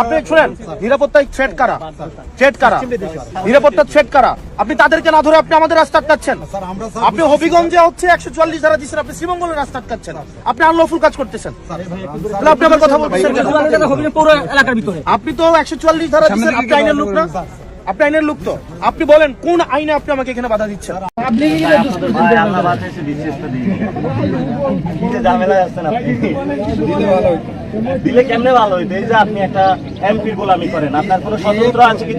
আপনি শুনেন, নিরাপত্তায় থ্রেট কারা, নিরাপত্তার থ্রেট কারা? আপনি তাদেরকে না ধরে আপনি আমাদের রাস্তা আটকাচ্ছেন। আপনি হবিগঞ্জে হচ্ছে 144 ধারা দিচ্ছেন, আপনি শ্রীমঙ্গলের রাস্তা আটকাচ্ছেন, আপনি আনলফুল কাজ করতেছেন। আপনি আমার কথা বলতেছেন, আপনি তো 144 ধারা দিচ্ছেন, আপনি আইনের লোক না? আপনি আইনের লোক তো, আপনি বলেন কোন আইনে আপনি আমাকে এখানে বাধা দিচ্ছেন? দিলে কেমনে ভালো হইতো? এই যে আপনি একটা এমপির গোলামি করেন, আপনার কোনো স্বতন্ত্র আছে কি?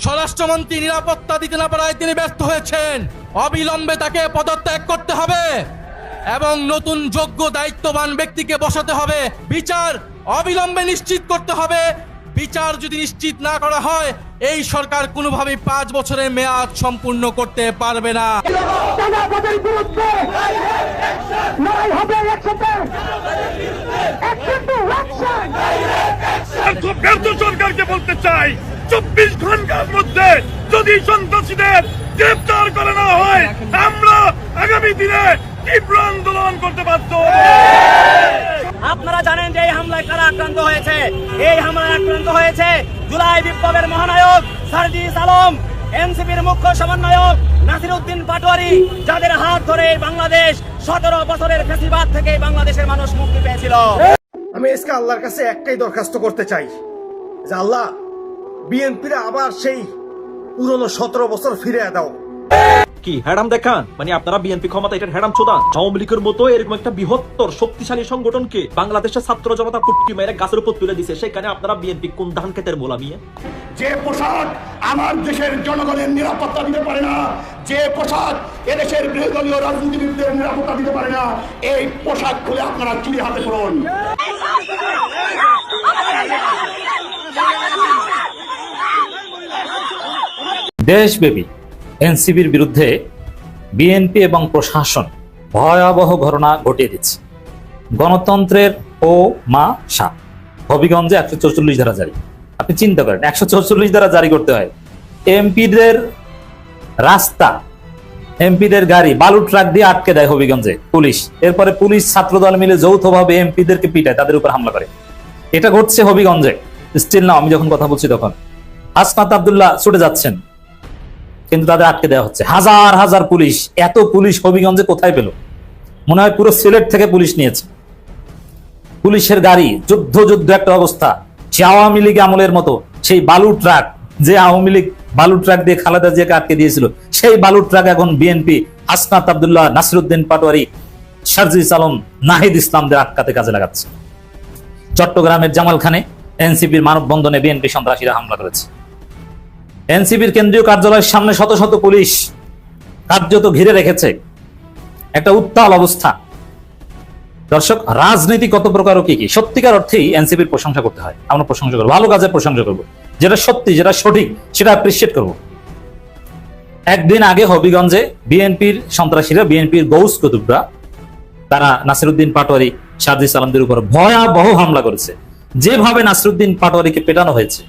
স্বরাষ্ট্রমন্ত্রী নিরাপত্তা দিতে না পারায় তিনি ব্যর্থ হয়েছেন। অবিলম্বে তাকে পদত্যাগ করতে হবে এবং নতুন যোগ্য দায়িত্ববান ব্যক্তিকে বসাতে হবে। বিচার অবিলম্বে নিশ্চিত করতে হবে। বিচার যদি নিশ্চিত না করা হয়, এই সরকার কোনোভাবেই 5 বছরের মেয়াদ সম্পূর্ণ করতে পারবে না। সরকারকে বলতে চাই, 24 ঘন্টার মধ্যে যদি সন্ত্রাসীদের গ্রেফতার করে না হয়, আমরা আগামী দিনে তীব্র আন্দোলন করতে বাধ্য হব। আপনারা জানেন যে এই হামলায় কারা আক্রান্ত হয়েছে? এই হামলায় আক্রান্ত হয়েছে জুলাই বিপ্লবের মহানায়ক সার্জিস আলম, এনসিপির মুখ্য সমন্বয়ক নাসিরউদ্দিন পাটোয়ারি, যাদের হাত ধরে বাংলাদেশ 17 বছরের ফ্যাসিবাদ থেকে বাংলাদেশের মানুষ মুক্তি পেয়েছিল। আমি আজকে আল্লাহর কাছে একটাই দরখাস্ত করতে চাই যে আল্লাহ, বিএনপিরা আবার সেই পুরনো 17 বছর ফিরে দাও। কি হ্যাডাম দেখান? মানে আপনারা বিএনপি ক্ষমতা এটার হ্যাডাম চোদান। আওয়ামী লীগের মতো এরকম একটা বৃহত্তর শক্তিশালী সংগঠনকে বাংলাদেশের ছাত্র জনতা পুটকি মেরে গাছের উপর তুলে দিছে, সেখানে আপনারা বিএনপি কোন ধান ক্ষেতের মোলা নিয়ে? যে পোশাক আমার দেশের জনগণের নিরাপত্তা দিতে পারে না, যে পোশাক এদেশের বিরোধী দলীয় রাজনীতিবিদদের নিরাপত্তা দিতে পারে না, এই পোশাক খুলে আপনারা চুরি হাতে করুন। দেশব্যাপী এনসিপির বিরুদ্ধে বিএনপি এবং প্রশাসন ভয়াবহ ঘটনা ঘটিয়ে দিচ্ছে। গণতন্ত্রের ও মা সা হবিগঞ্জে 144 ধারা জারি। আপনি চিন্তা করেন, 144 ধারা জারি করতে হয়। এমপিদের রাস্তা, এমপিদের গাড়ি বালু ট্রাক দিয়ে আটকে দেয় হবিগঞ্জে পুলিশ। এরপরে পুলিশ ছাত্রদল মিলে যৌথভাবে এমপিদেরকে পিটায়, তাদের উপর হামলা করে। এটা ঘটছে হবিগঞ্জে। স্টিল না, আমি যখন কথা বলছি তখন হাসনাত আব্দুল্লাহ ছুটে যাচ্ছেন, কিন্তু তাদের আটকে দেওয়া হচ্ছে। হাজার হাজার পুলিশ, এত পুলিশ হবিগঞ্জে কোথায় পেল? মনে হয় পুরো সিলেট থেকে পুলিশ নিয়েছে। পুলিশের গাড়ি যুদ্ধ একটা অবস্থা। সে আওয়ামী লীগ আমলের মতো সেই বালু ট্রাক, যে আওয়ামী লীগ বালু ট্রাক দিয়ে খালেদা জিয়াকে আটকে দিয়েছিল, সেই বালু ট্রাক এখন বিএনপি হাসনাত আব্দুল্লাহ, নাসিরউদ্দিন পাটোয়ারি, সার্জিস আলম, নাহিদ ইসলামদের আটকাতে কাজে লাগাচ্ছে। চট্টগ্রামের জামালখানে এনসিপির মানববন্ধনে বিএনপি সন্ত্রাসীরা হামলা করেছে। এনসিপির কেন্দ্রীয় কার্যালয়ের সামনে শত শত পুলিশ কার্যত ঘিরে রেখেছে। একটা উত্তাল অবস্থা। দর্শক, রাজনীতি কত প্রকার ও কি কি? সত্যিকার অর্থেই এনসিপির প্রশংসা করতে হয়। আমরা প্রশংসা করবো, ভালো কাজের প্রশংসা করবো, যেটা সত্যি, যেটা সঠিক, সেটা অ্যাপ্রিসিয়েট করবো। একদিন আগে হবিগঞ্জে বিএনপির সন্ত্রাসীরা, বিএনপির গৌস কুতুবরা, তারা নাসিরউদ্দিন পাটোয়ারি, সার্জিস আলমদের উপর ভয়াবহ হামলা করেছে। যেভাবে নাসিরউদ্দিন পাটোয়ারিকে পেটানো হয়েছে,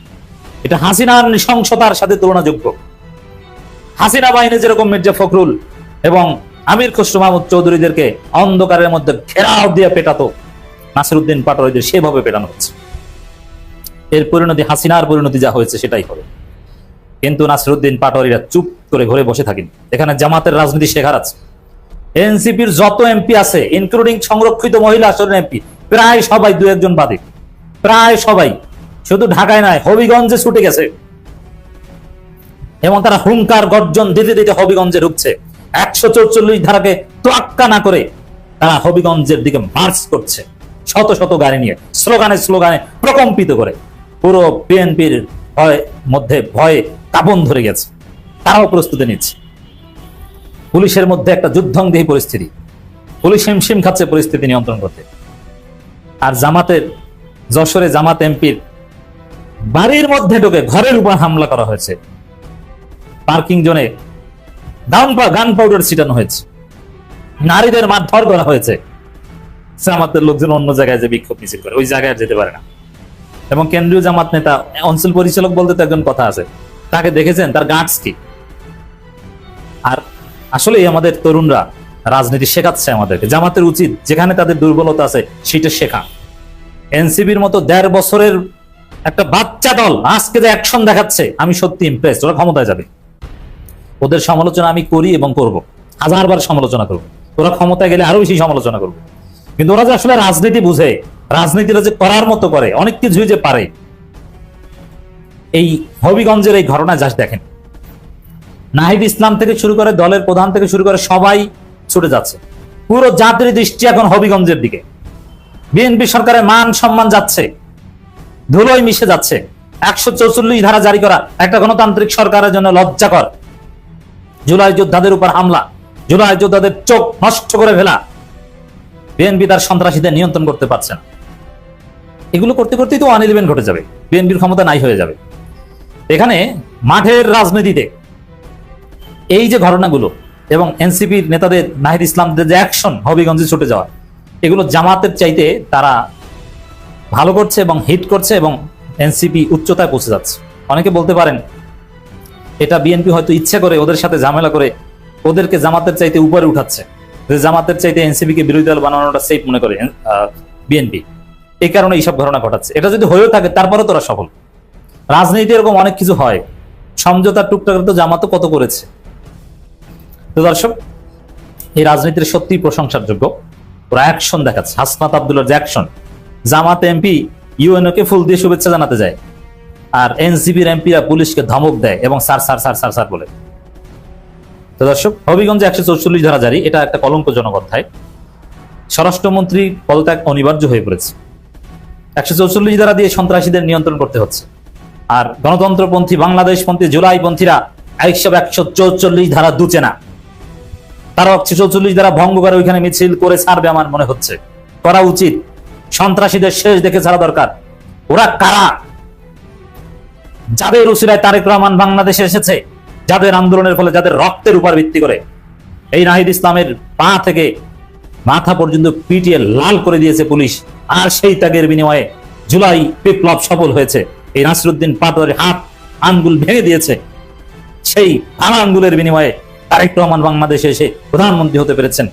এটা হাসিনার নৃশংসতার সাথে তুলনাযোগ্য। হাসিনা বাহিনী যেরকম মির্জা ফখরুল এবং আমির খসরু মাহমুদ চৌধুরীদেরকে অন্ধকারের মধ্যে ঘেরাও দিয়ে পেটাতো, নাসিরউদ্দিন পাটোয়ারিদের সেভাবে পেটানো হচ্ছে। এর পরিণতি, হাসিনার পরিণতি যা হয়েছে সেটাই হবে। কিন্তু নাসিরউদ্দিন পাটোয়ারিরা চুপ করে ঘরে বসে থাকেন। এখানে জামাতের রাজনীতি শেখার আছে। এনসিপির যত এমপি আছে, ইনক্লুডিং সংরক্ষিত মহিলা আসনের এমপি, প্রায় সবাই, দু একজন বাদে প্রায় সবাই শুধু ঢাকায় নয়, হবিগঞ্জে ছুটে গেছে এবং তারা হুঙ্কার গর্জন দিতে দিতে হবিগঞ্জে ঢুকছে। 144 ধারাকে তোয়াক্কা না করে তারা হবিগঞ্জের দিকে মার্চ করছে, শত শত গাড়ি নিয়ে, স্লোগানে প্রকম্পিত করে। পুরো বিএনপির মধ্যে ভয়ে কাঁপন ধরে গেছে, তারাও প্রস্তুতি নিচ্ছে। পুলিশের মধ্যে একটা যুদ্ধংদেহী পরিস্থিতি, পুলিশ হিমশিম খাচ্ছে পরিস্থিতি নিয়ন্ত্রণ করতে। আর জামাতের, যশোরে জামাত এমপির বাড়ির মধ্যে ঢুকে ঘরের উপর হামলা করা হয়েছে। পার্কিং জোনে গান পাউডার ছিটানো হয়েছে, নারীদের মারধর করা হয়েছে। জামাতের লোকজন অন্য জায়গায় যে বিক্ষোভ মিছিল করে, ওই জায়গায় যেতে পারে না। এবং কেন্দ্রীয় জামাত নেতা, অঞ্চল পরিচালক বলতে তো একজন কথা আছে, তাকে দেখেছেন, তার গার্ডস কি? আর আসলে আমাদের তরুণরা রাজনীতি শেখাচ্ছে আমাদেরকে। জামাতের উচিত যেখানে তাদের দুর্বলতা আছে সেটা শেখা। এনসিপির মতো 1.5 বছরের একটা বাচ্চা দল আজকে যে অ্যাকশন দেখাচ্ছে, আমি সত্যি ইমপ্রেসড। ওরা ক্ষমতায় যাবে, ওদের সমালোচনা আমি করি এবং করব, হাজারবার সমালোচনা করব। ওরা ক্ষমতায় গেলে আরো বেশি সমালোচনা করব। কিন্তু ওরা যে আসলে রাজনীতি বুঝে, রাজনীতিটা যে করার মতো করে, অনেক কিছুই যে পারে। এই হবিগঞ্জের এই ঘটনা জাস্ট দেখেন, নাহিদ ইসলাম থেকে শুরু করে দলের প্রধান থেকে শুরু করে সবাই ছুটে যাচ্ছে। পুরো জাতির দৃষ্টি এখন হবিগঞ্জের দিকে। বিএনপি সরকারের মান সম্মান যাচ্ছে, ধুলোয় মিশে যাচ্ছে। 144 ধারা জারি করা একটা গণতান্ত্রিক সরকারের জন্য লজ্জাকর। জুলাই যোদ্ধাদের উপর হামলা, জুলাই যোদ্ধাদের চোখ নষ্ট করে ফেলা, বিএনপি তার সন্ত্রাসীদের নিয়ন্ত্রণ করতে পারছে না। এগুলো করতে করতেই তো 111 ঘটে যাবে, বিএনপির ক্ষমতা নাই হয়ে যাবে। এখানে মাঠের রাজনীতিতে এই যে ঘটনাগুলো এবং এনসিপির নেতাদের, নাহিদ ইসলামদের যে অ্যাকশন, হবিগঞ্জে ছুটে যাওয়া, এগুলো জামাতের চাইতে তারা ভালো করছে এবং হিট করছে এবং এনসিপি উচ্চতায় পৌঁছে যাচ্ছে। অনেকে বলতে পারেন এটা বিএনপি হয়তো ইচ্ছে করে ওদের সাথে ঝামেলা করে ওদেরকে জামাতের চাইতে উপরে উঠাচ্ছে, যে জামাতের চাইতে এনসিপিকে বিরোধী দল বানানোটা সেফ মনে করে বিএনপি, এই কারণে এইসব ঘটনা ঘটাচ্ছে। এটা যদি হয়েও থাকে তারপরে তোরা সফল। রাজনীতি এরকম অনেক কিছু হয়, সমঝোতার টুকটাক তো জামাতও কত করেছে। তো দর্শক, এই রাজনীতির সত্যি প্রশংসার যোগ্য। ওরা অ্যাকশন দেখাচ্ছে। হাসনাত আব্দুল্লাহর যে অ্যাকশন, জামাত এমপি ইউএনও কে ফুল দিয়ে শুভেচ্ছা জানাতে যায়, আর এনসিপির এমপিরা পুলিশকে ধমক দেয় এবং sir sir sir sir sir বলে। তো দর্শক, হবিগঞ্জে 144 ধারা জারি, এটা একটা কলঙ্কজনক অধ্যায়। স্বরাষ্ট্রমন্ত্রী পদত্যাগ অনিবার্য হয়ে পড়েছে। 144 ধারা দিয়ে সন্ত্রাসীদের নিয়ন্ত্রণ করতে হচ্ছে। আর গণতন্ত্রপন্থী, বাংলাদেশপন্থী, জুলাইপন্থীরা এইসব 144 ধারা দুচে না। তারা 144 ধারা ভঙ্গ করে ওইখানে মিছিল করে ছাড়বে আমার মনে হচ্ছে। করা উচিত। সন্ত্রাসীদের শেষ দেখে ছাড়া দরকার। ওরা কারা? যাদের উসিলায় তারেক রহমান বাংলাদেশে এসেছে, যাদের আন্দোলনের ফলে, যাদের রক্তের উপর ভিত্তি করে এই নাহিদ ইসলামের পা থেকে মাথা পর্যন্ত পিটিয়ে লাল করে দিয়েছে পুলিশ, আর সেই ত্যাগের বিনিময়ে জুলাই বিপ্লব সফল হয়েছে। এই নাসিরউদ্দিন পাটোয়ারির হাত আঙ্গুল ভেঙে দিয়েছে, সেই ভাঙা আঙ্গুলের বিনিময়ে তারেক রহমান বাংলাদেশে এসে প্রধানমন্ত্রী হতে পেরেছেন।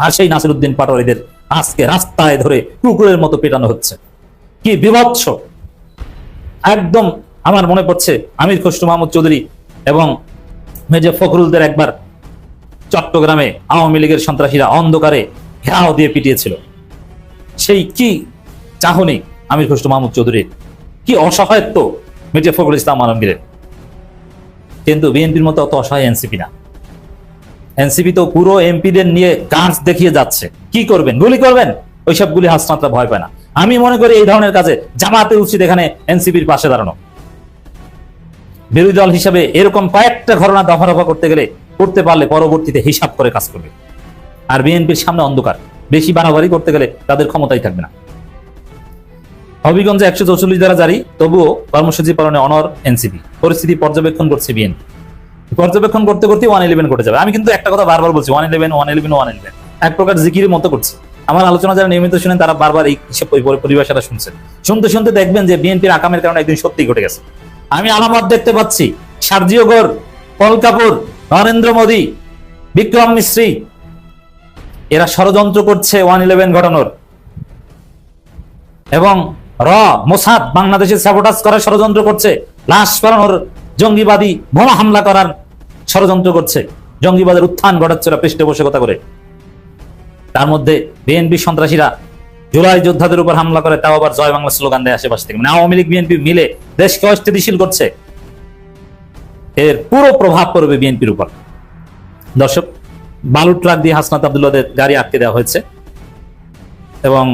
আর সেই নাসিরউদ্দিন পাটোয়ারিদের আজকে রাস্তায় ধরে কুকুরের মতো পেটানো হচ্ছে। কি বিভৎস! একদম আমার মনে পড়ছে আমির খসরু মাহমুদ চৌধুরী এবং মির্জা ফখরুলদের একবার চট্টগ্রামে আওয়ামী লীগের সন্ত্রাসীরা অন্ধকারে ঘেরাও দিয়ে পিটিয়েছিল। সেই কি চাহনি আমির খসরু মাহমুদ চৌধুরীর, কি অসহায়ত্ব মির্জা ফখরুল ইসলাম আলমগীরের। কিন্তু বিএনপির মতো অত অসহায় এনসিপি না। এনসিপি তো পুরো এমপিদের নিয়ে কাজ দেখিয়ে যাচ্ছে। কি করবেন? গুলি করবেন? ওইসব গুলি হাসনাতরা ভয় পায় না। আমি মনে করি এই ধরনের কাজে জামাতের উচিত এখানে এনসিপির পাশে দাঁড়ানো। বিরোধী দল হিসাবে এরকম কয়েকটা ঘটনা দফা রফা করতে পারলে পরবর্তীতে হিসাব করে কাজ করবে। আর বিএনপির সামনে অন্ধকার, বেশি বাড়াবাড়ি করতে গেলে তাদের ক্ষমতাই থাকবে না। হবিগঞ্জে 144 ধারা জারি, তবুও কর্মসূচি পালনে অনড় এনসিপি। পরিস্থিতি পর্যবেক্ষণ করছে বিএনপি। পর্যবেক্ষণ করতে করতে 111 ঘটে যাবে। আমি কিন্তু একটা কথা বারবার বলছি, 111 এক প্রকার জিকিরের মতো করছে। আমার আলোচনা যারা নিয়মিত শুনেন তারা বারবার এই পরিভাষাটা শুনছেন। শুনতে শুনতে দেখবেন যে বিএনপির আকামের কারণে একদিন সত্যি ঘটে গেছে। আমি আলামত দেখতে পাচ্ছি। সার্জিও গোর, পল কাপুর, নরেন্দ্র মোদী, বিক্রম মিশ্রি, এরা ষড়যন্ত্র করছে 111 ঘটানোর, এবং মোসাদ বাংলাদেশে স্যাবোটাজ করার ষড়যন্ত্র করছে, লাশ পালানোর, জঙ্গিবাদী বোমা হামলা করার ষড়যন্ত্র করছে, জঙ্গিবাদের উত্থান ঘটাচ্ছে ওরা পৃষ্ঠপোষকতা করে। তার মধ্যে বিএনপি সন্ত্রাসীরা জুলাই যোদ্ধাদের উপর হামলা করে, তাও আবার জয় বাংলা স্লোগান দেয় আশেপাশ থেকে। মানে আওয়ামী লীগ বিএনপি মিলে দেশকে অস্থিতিশীল করছে। এর পুরো প্রভাব পড়বে বিএনপির উপর। দর্শক, বালু ট্রাক দিয়ে হাসনাত আব্দুল্লাহদের গাড়ি আটকে দেওয়া হয়েছে এবং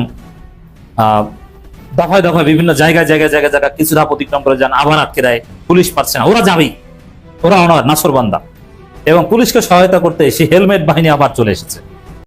দফায় দফায় বিভিন্ন জায়গায় কিছু ধাপ অতিক্রম করে যান, আবার আটকে দেয়। পুলিশ পারছে না, ওরা যাবেই, ওরা অনর নাসরবান্দা। এবং পুলিশকে সহায়তা করতে সেই হেলমেট বাহিনী আবার চলে এসেছে।